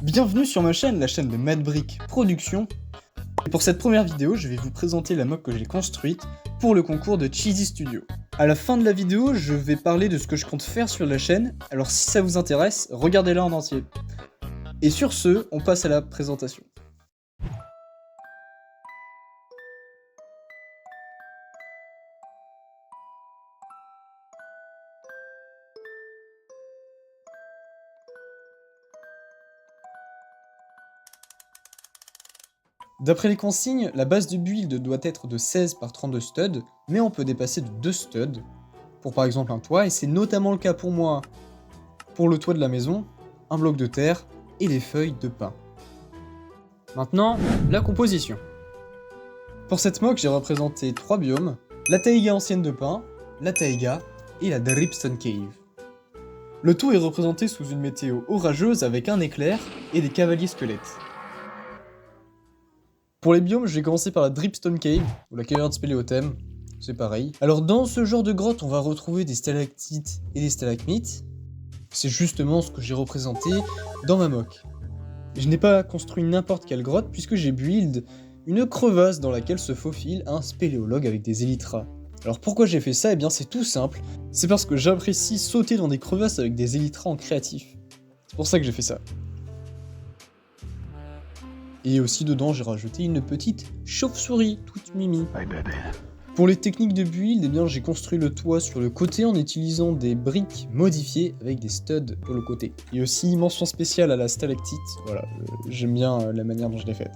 Bienvenue sur ma chaîne, la chaîne de Madbrick Productions. Et pour cette première vidéo, je vais vous présenter la mock que j'ai construite pour le concours de Cheesy Studio. À la fin de la vidéo, je vais parler de ce que je compte faire sur la chaîne, alors si ça vous intéresse, regardez-la en entier. Et sur ce, on passe à la présentation. D'après les consignes, la base de build doit être de 16 par 32 studs, mais on peut dépasser de 2 studs, pour par exemple un toit, et c'est notamment le cas pour moi, pour le toit de la maison, un bloc de terre et des feuilles de pin. Maintenant, la composition. Pour cette mock, j'ai représenté 3 biomes, la taïga ancienne de pin, la taïga et la dripstone cave. Le tout est représenté sous une météo orageuse avec un éclair et des cavaliers squelettes. Pour les biomes, je vais commencer par la Dripstone Cave, ou la caverne spéléothème, c'est pareil. Alors dans ce genre de grotte, on va retrouver des stalactites et des stalagmites. C'est justement ce que j'ai représenté dans ma mock. Je n'ai pas construit n'importe quelle grotte, puisque j'ai build une crevasse dans laquelle se faufile un spéléologue avec des élytras. Alors pourquoi j'ai fait ça? Eh bien c'est tout simple, c'est parce que j'apprécie sauter dans des crevasses avec des élytras en créatif. C'est pour ça que j'ai fait ça. Et aussi dedans, j'ai rajouté une petite chauve-souris, toute mimi. Pour les techniques de build, eh bien, j'ai construit le toit sur le côté en utilisant des briques modifiées avec des studs pour le côté. Et aussi, mention spéciale à la stalactite, voilà, j'aime bien la manière dont je l'ai faite.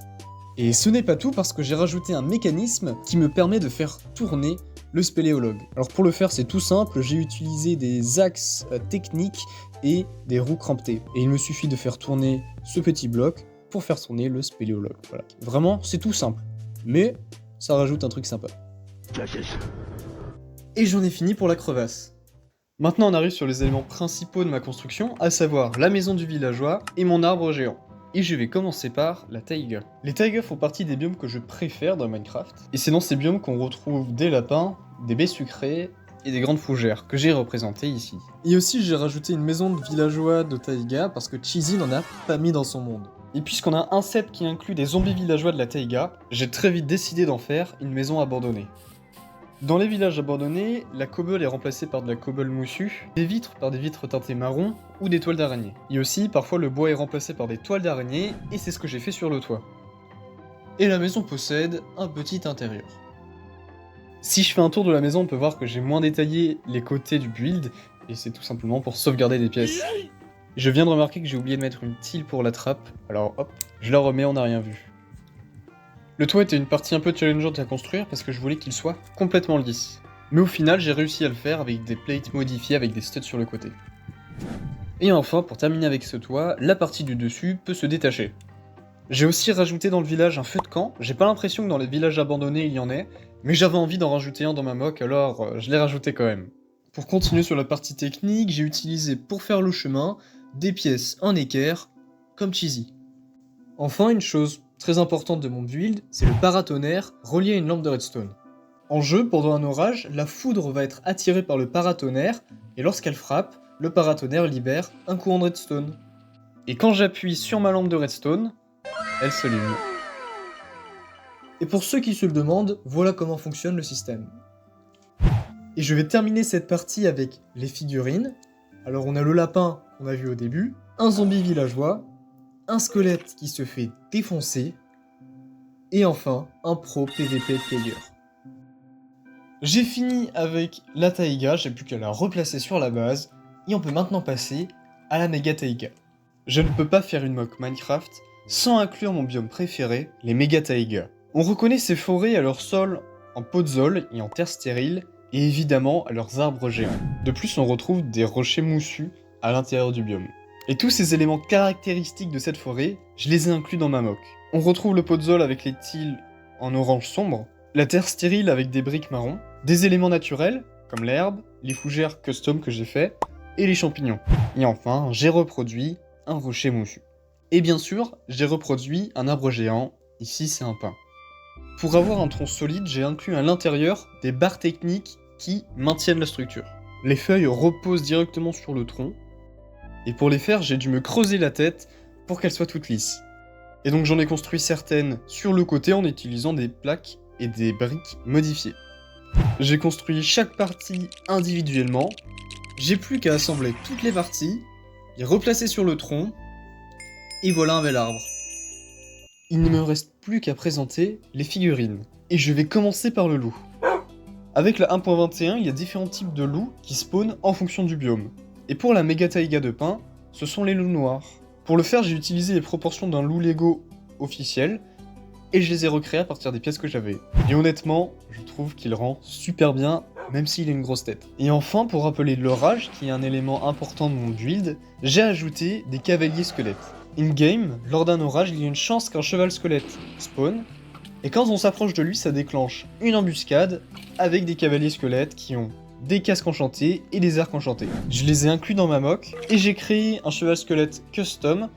Et ce n'est pas tout parce que j'ai rajouté un mécanisme qui me permet de faire tourner le spéléologue. Alors pour le faire, c'est tout simple, j'ai utilisé des axes techniques et des roues crampetées. Et il me suffit de faire tourner ce petit bloc pour faire tourner le spéléologue. Voilà. Vraiment, c'est tout simple. Mais ça rajoute un truc sympa. Et j'en ai fini pour la crevasse. Maintenant, on arrive sur les éléments principaux de ma construction, à savoir la maison du villageois et mon arbre géant. Et je vais commencer par la taïga. Les taïgas font partie des biomes que je préfère dans Minecraft. Et c'est dans ces biomes qu'on retrouve des lapins, des baies sucrées et des grandes fougères, que j'ai représentées ici. Et aussi, j'ai rajouté une maison de villageois de taïga parce que Cheesy n'en a pas mis dans son monde. Et puisqu'on a un set qui inclut des zombies villageois de la taïga, j'ai très vite décidé d'en faire une maison abandonnée. Dans les villages abandonnés, la cobble est remplacée par de la cobble moussue, des vitres par des vitres teintées marron ou des toiles d'araignée. Et aussi, parfois le bois est remplacé par des toiles d'araignée, et c'est ce que j'ai fait sur le toit. Et la maison possède un petit intérieur. Si je fais un tour de la maison, on peut voir que j'ai moins détaillé les côtés du build, et c'est tout simplement pour sauvegarder des pièces. Je viens de remarquer que j'ai oublié de mettre une tile pour la trappe, alors hop, je la remets, on n'a rien vu. Le toit était une partie un peu challengeante à construire parce que je voulais qu'il soit complètement lisse. Mais au final, j'ai réussi à le faire avec des plates modifiées avec des studs sur le côté. Et enfin, pour terminer avec ce toit, la partie du dessus peut se détacher. J'ai aussi rajouté dans le village un feu de camp, j'ai pas l'impression que dans les villages abandonnés il y en ait, mais j'avais envie d'en rajouter un dans ma mock, alors je l'ai rajouté quand même. Pour continuer sur la partie technique, j'ai utilisé pour faire le chemin des pièces en équerre, comme Cheesy. Enfin, une chose très importante de mon build, c'est le paratonnerre relié à une lampe de redstone. En jeu, pendant un orage, la foudre va être attirée par le paratonnerre, et lorsqu'elle frappe, le paratonnerre libère un courant de redstone. Et quand j'appuie sur ma lampe de redstone, elle s'allume. Et pour ceux qui se le demandent, voilà comment fonctionne le système. Et je vais terminer cette partie avec les figurines. Alors on a le lapin qu'on a vu au début, un zombie villageois, un squelette qui se fait défoncer, et enfin un pro PVP player. J'ai fini avec la taïga, j'ai plus qu'à la replacer sur la base, et on peut maintenant passer à la méga taïga. Je ne peux pas faire une mock Minecraft sans inclure mon biome préféré, les méga taïgas. On reconnaît ces forêts à leur sol en podzol et en terre stérile, et évidemment à leurs arbres géants. De plus, on retrouve des rochers moussus à l'intérieur du biome. Et tous ces éléments caractéristiques de cette forêt, je les ai inclus dans ma mock. On retrouve le podzol avec les tiles en orange sombre, la terre stérile avec des briques marron, des éléments naturels, comme l'herbe, les fougères custom que j'ai fait, et les champignons. Et enfin, j'ai reproduit un rocher moussu. Et bien sûr, j'ai reproduit un arbre géant, ici c'est un pin. Pour avoir un tronc solide, j'ai inclus à l'intérieur des barres techniques qui maintiennent la structure. Les feuilles reposent directement sur le tronc, et pour les faire, j'ai dû me creuser la tête pour qu'elles soient toutes lisses. Et donc j'en ai construit certaines sur le côté en utilisant des plaques et des briques modifiées. J'ai construit chaque partie individuellement, j'ai plus qu'à assembler toutes les parties, les replacer sur le tronc, et voilà un bel arbre. Il ne me reste plus qu'à présenter les figurines. Et je vais commencer par le loup. Avec la 1.21, il y a différents types de loups qui spawnent en fonction du biome. Et pour la méga taïga de pin, ce sont les loups noirs. Pour le faire, j'ai utilisé les proportions d'un loup Lego officiel, et je les ai recréés à partir des pièces que j'avais. Et honnêtement, je trouve qu'il rend super bien, même s'il a une grosse tête. Et enfin, pour rappeler l'orage, qui est un élément important de mon build, j'ai ajouté des cavaliers squelettes. In-game, lors d'un orage, il y a une chance qu'un cheval squelette spawn, et quand on s'approche de lui, ça déclenche une embuscade avec des cavaliers squelettes qui ont des casques enchantés et des arcs enchantés. Je les ai inclus dans ma mock, et j'ai créé un cheval squelette custom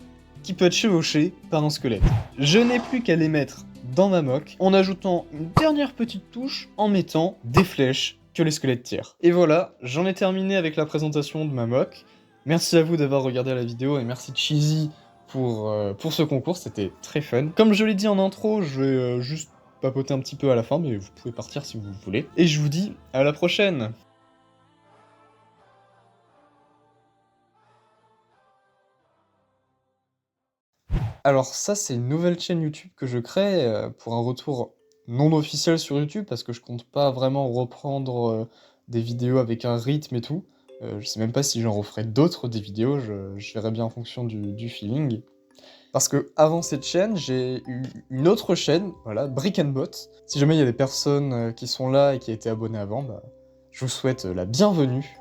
qui peut être chevauché par un squelette. Je n'ai plus qu'à les mettre dans ma mock en ajoutant une dernière petite touche en mettant des flèches que les squelettes tirent. Et voilà, j'en ai terminé avec la présentation de ma mock. Merci à vous d'avoir regardé la vidéo et merci Cheesy pour ce concours, c'était très fun. Comme je l'ai dit en intro, je vais juste papoter un petit peu à la fin, mais vous pouvez partir si vous voulez. Et je vous dis à la prochaine! Alors ça, c'est une nouvelle chaîne YouTube que je crée pour un retour non officiel sur YouTube, parce que je compte pas vraiment reprendre des vidéos avec un rythme et tout. Je sais même pas si j'en referai d'autres des vidéos, je verrai bien en fonction du feeling. Parce que avant cette chaîne, j'ai eu une autre chaîne, voilà, Brick and Bot. Si jamais il y a des personnes qui sont là et qui étaient abonnées avant, bah, je vous souhaite la bienvenue.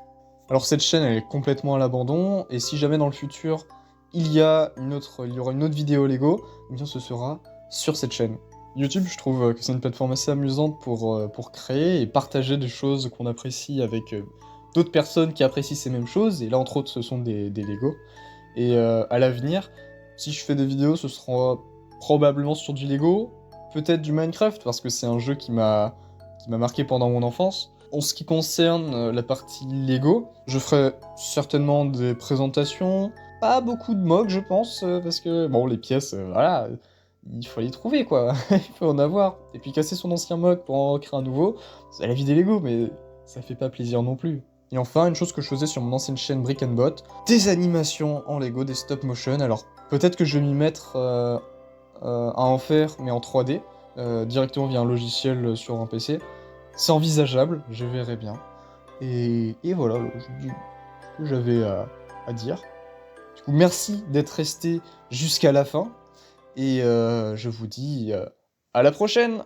Alors cette chaîne, elle est complètement à l'abandon, et si jamais dans le futur, il y aura une autre vidéo Lego, eh bien ce sera sur cette chaîne. YouTube, je trouve que c'est une plateforme assez amusante pour créer et partager des choses qu'on apprécie avec d'autres personnes qui apprécient ces mêmes choses, et là entre autres ce sont des Lego. Et à l'avenir, si je fais des vidéos, ce sera probablement sur du Lego, peut-être du Minecraft, parce que c'est un jeu qui m'a marqué pendant mon enfance. En ce qui concerne la partie Lego, je ferai certainement des présentations, pas beaucoup de mocks je pense, parce que, bon, les pièces, voilà, il faut les trouver quoi, il faut en avoir. Et puis casser son ancien mock pour en créer un nouveau, c'est la vie des Lego, mais ça fait pas plaisir non plus. Et enfin, une chose que je faisais sur mon ancienne chaîne Brick and Bot, des animations en Lego, des stop motion. Alors peut-être que je vais m'y mettre à en faire, mais en 3D, directement via un logiciel sur un PC. C'est envisageable, je verrai bien. Et voilà, je vous dis ce que j'avais à dire. Du coup, merci d'être resté jusqu'à la fin, et je vous dis à la prochaine!